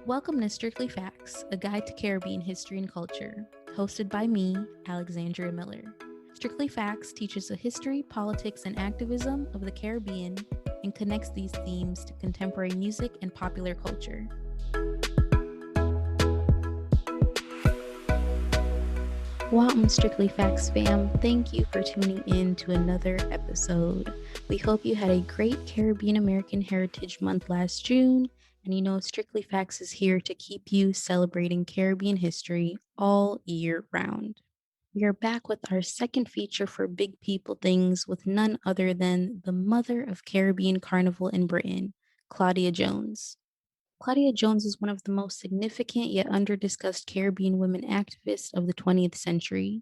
Welcome to Strictly Facts, a guide to Caribbean history and culture, hosted by me, Alexandria Miller. Strictly Facts teaches the history, politics, and activism of the Caribbean and connects these themes to contemporary music and popular culture. Welcome, Strictly Facts fam. Thank you for tuning in to another episode. We hope you had a great Caribbean American Heritage Month last June. And you know, Strictly Facts is here to keep you celebrating Caribbean history all year round. We are back with our second feature for Big People Things with none other than the mother of Caribbean Carnival in Britain, Claudia Jones. Claudia Jones is one of the most significant yet under-discussed Caribbean women activists of the 20th century.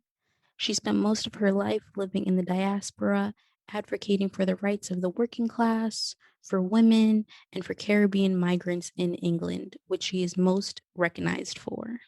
She spent most of her life living in the diaspora, advocating for the rights of the working class, for women, and for Caribbean migrants in England, which she is most recognized for.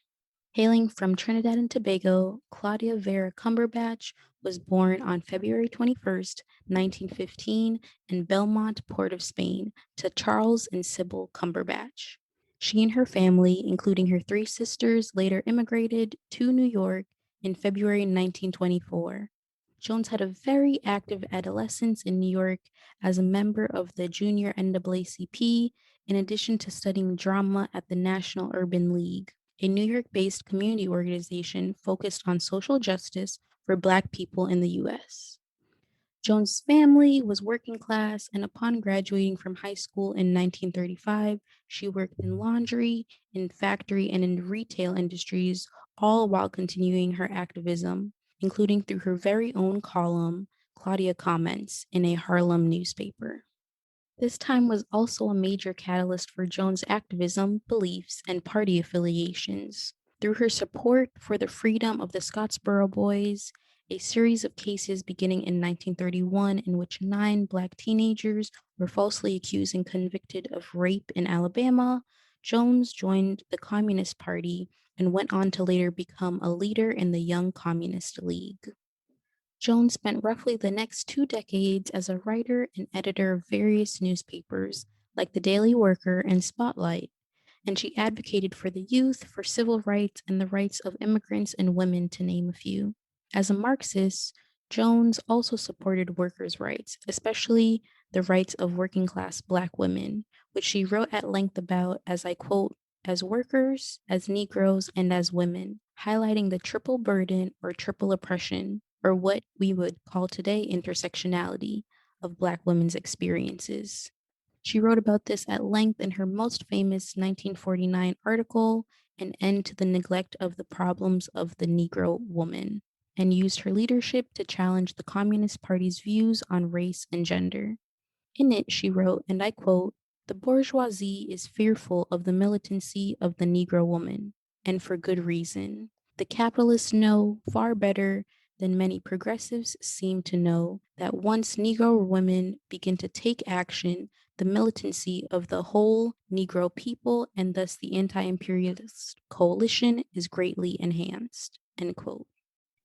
Hailing from Trinidad and Tobago, Claudia Vera Cumberbatch was born on February 21st, 1915, in Belmont, Port of Spain, to Charles and Sybil Cumberbatch. She and her family, including her three sisters, later immigrated to New York in February 1924. Jones had a very active adolescence in New York as a member of the junior NAACP, in addition to studying drama at the National Urban League, a New York-based community organization focused on social justice for Black people in the U.S. Jones' family was working class, and upon graduating from high school in 1935, she worked in laundry, in factory, and in retail industries, all while continuing her activism, including through her very own column, Claudia Comments, in a Harlem newspaper. This time was also a major catalyst for Jones' activism, beliefs, and party affiliations. Through her support for the freedom of the Scottsboro Boys, a series of cases beginning in 1931 in which 9 Black teenagers were falsely accused and convicted of rape in Alabama, Jones joined the Communist Party and went on to later become a leader in the Young Communist League. Jones spent roughly the next 2 decades as a writer and editor of various newspapers like the Daily Worker and Spotlight, and she advocated for the youth, for civil rights, and the rights of immigrants and women, to name a few. As a Marxist, Jones also supported workers' rights, especially the rights of working class Black women, which she wrote at length about, as I quote, as workers, as Negroes, and as women, highlighting the triple burden or triple oppression, or what we would call today intersectionality, of Black women's experiences. She wrote about this at length in her most famous 1949 article, An End to the Neglect of the Problems of the Negro Woman, and used her leadership to challenge the Communist Party's views on race and gender. In it, she wrote, and I quote, "The bourgeoisie is fearful of the militancy of the Negro woman, and for good reason. The capitalists know far better than many progressives seem to know that once Negro women begin to take action, the militancy of the whole Negro people and thus the anti-imperialist coalition is greatly enhanced." End quote.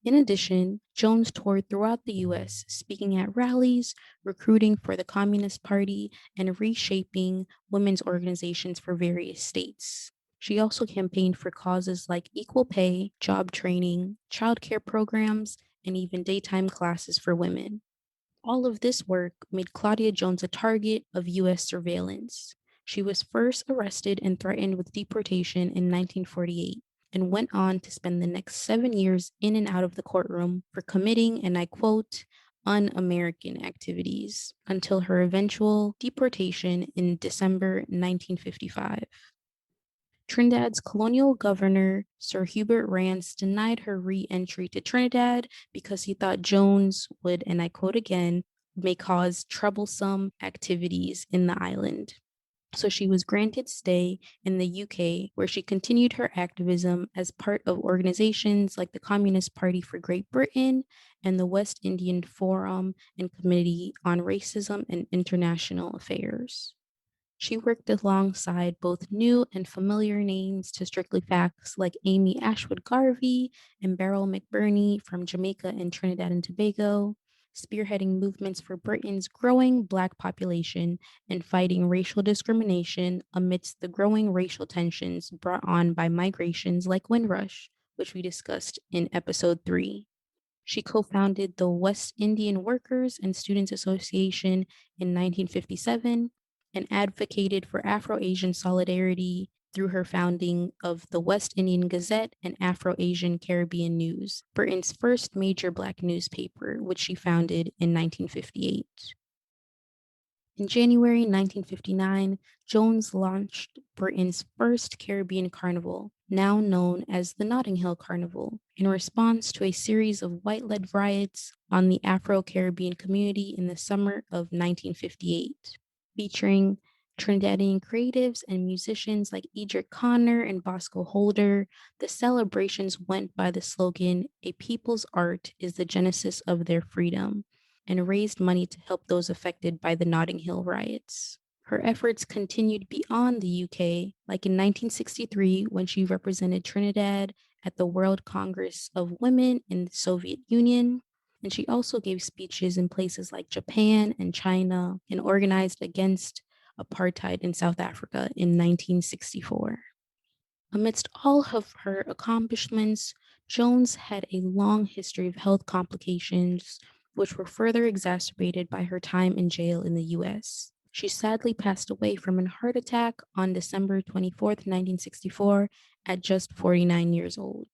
In addition, Jones toured throughout the U.S., speaking at rallies, recruiting for the Communist Party, and reshaping women's organizations for various states. She also campaigned for causes like equal pay, job training, childcare programs, and even daytime classes for women. All of this work made Claudia Jones a target of U.S. surveillance. She was first arrested and threatened with deportation in 1948 and went on to spend the next 7 years in and out of the courtroom for committing, and I quote, un-American activities until her eventual deportation in December 1955. Trinidad's colonial governor, Sir Hubert Rance, denied her re-entry to Trinidad because he thought Jones would, and I quote again, may cause troublesome activities in the island. So she was granted stay in the UK, where she continued her activism as part of organizations like the Communist Party for Great Britain and the West Indian Forum and Committee on Racism and International Affairs. She worked alongside both new and familiar names to Strictly Facts like Amy Ashwood Garvey and Beryl McBurney from Jamaica and Trinidad and Tobago, spearheading movements for Britain's growing Black population and fighting racial discrimination amidst the growing racial tensions brought on by migrations like Windrush, which we discussed in episode 3. She co-founded the West Indian Workers and Students Association in 1957 and advocated for Afro-Asian solidarity through her founding of the West Indian Gazette and Afro-Asian Caribbean News, Britain's first major Black newspaper, which she founded in 1958. In January 1959, Jones launched Britain's first Caribbean carnival, now known as the Notting Hill Carnival, in response to a series of white-led riots on the Afro-Caribbean community in the summer of 1958, featuring Trinidadian creatives and musicians like Edric Connor and Bosco Holder. The celebrations went by the slogan, "A people's art is the genesis of their freedom," and raised money to help those affected by the Notting Hill riots. Her efforts continued beyond the UK, like in 1963 when she represented Trinidad at the World Congress of Women in the Soviet Union. And she also gave speeches in places like Japan and China and organized against apartheid in South Africa in 1964. Amidst all of her accomplishments, Jones had a long history of health complications, which were further exacerbated by her time in jail in the US. She sadly passed away from a heart attack on December 24th, 1964, at just 49 years old.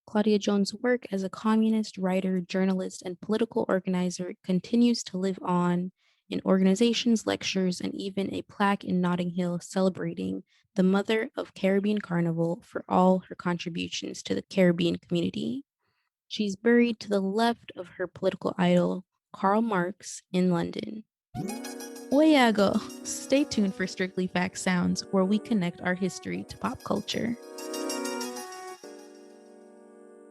Claudia Jones' work as a communist writer, journalist, and political organizer continues to live on in organizations, lectures, and even a plaque in Notting Hill celebrating the mother of Caribbean Carnival for all her contributions to the Caribbean community. She's buried to the left of her political idol, Karl Marx, in London. Oyago! Stay tuned for Strictly Facts Sounds, where we connect our history to pop culture.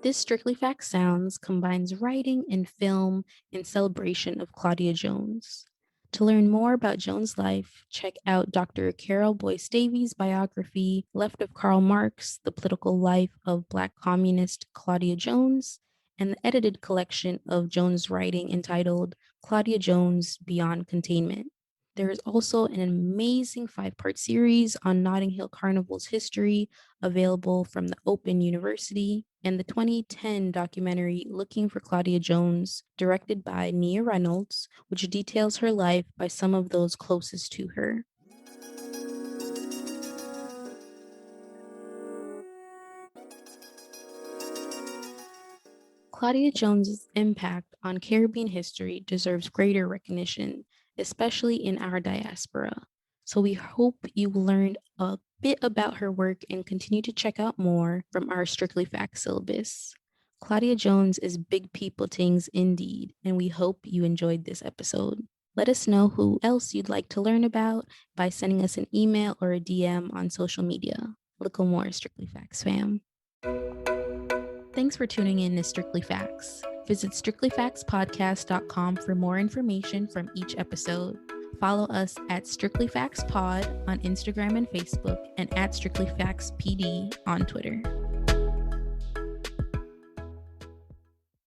This Strictly Facts Sounds combines writing and film in celebration of Claudia Jones. To learn more about Jones' life, check out Dr. Carol Boyce Davies' biography, Left of Karl Marx, The Political Life of Black Communist Claudia Jones, and the edited collection of Jones' writing entitled Claudia Jones Beyond Containment. There is also an amazing 5-part series on Notting Hill Carnival's history available from the Open University, and the 2010 documentary Looking for Claudia Jones, directed by Nia Reynolds, which details her life by some of those closest to her. Claudia Jones's impact on Caribbean history deserves greater recognition, especially in our diaspora. So we hope you learned a bit about her work and continue to check out more from our Strictly Facts syllabus. Claudia Jones is big people tings indeed, and we hope you enjoyed this episode. Let us know who else you'd like to learn about by sending us an email or a DM on social media. Look more, Strictly Facts fam. Thanks for tuning in to Strictly Facts. Visit strictlyfactspodcast.com for more information from each episode. Follow us at Strictly Facts Pod on Instagram and Facebook, and at Strictly Facts PD on Twitter.